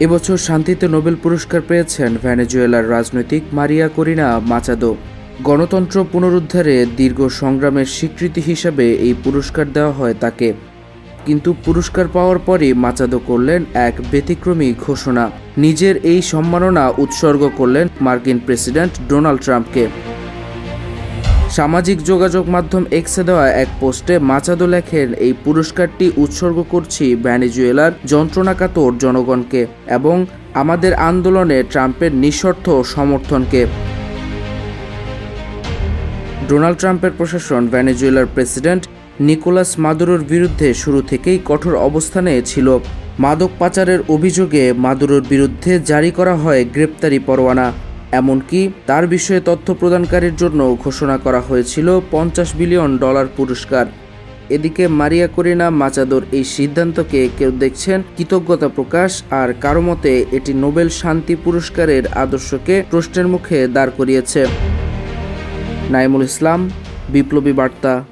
এবছর শান্তিতে নোবেল পুরস্কার পেয়েছেন ভেনেজুয়েলার রাজনৈতিক মারিয়া করিনা মাচাদো। গণতন্ত্র পুনরুদ্ধারে দীর্ঘ সংগ্রামের স্বীকৃতি হিসাবে এই পুরস্কার দেওয়া হয় তাকে। কিন্তু পুরস্কার পাওয়ার পরই মাচাদো করলেন এক ব্যতিক্রমী ঘোষণা। নিজের এই সম্মাননা উৎসর্গ করলেন মার্কিন প্রেসিডেন্ট ডোনাল্ড ট্রাম্পকে। সামাজিক যোগাযোগ মাধ্যম এক্সে দেওয়া এক পোস্টে মাচাদো লেখেন, এই পুরস্কারটি উৎসর্গ করছি ভেনেজুয়েলার যন্ত্রণাকাতর জনগণকে এবং আমাদের আন্দোলনে ট্রাম্পের নিঃশর্ত সমর্থনকে। ডোনাল্ড ট্রাম্পের প্রশাসন ভেনেজুয়েলার প্রেসিডেন্ট নিকোলাস মাদুরোর বিরুদ্ধে শুরু থেকেই কঠোর অবস্থানে ছিল। মাদক পাচারের অভিযোগে মাদুরোর বিরুদ্ধে জারি করা হয় গ্রেপ্তারি পরোয়ানা। এমনকি তার বিষয়ে তথ্য প্রদানকারীর জন্য ঘোষণা করা হয়েছিল $50 বিলিয়ন পুরস্কার। এদিকে মারিয়া করিনা মাচাদোর এই সিদ্ধান্তকে কেউ দেখছেন কৃতজ্ঞতা প্রকাশ, আর কারো মতে এটি নোবেল শান্তি পুরস্কারের আদর্শকে প্রশ্নের মুখে দাঁড় করিয়েছে। নাইমুল ইসলাম, বিপ্লবী বার্তা।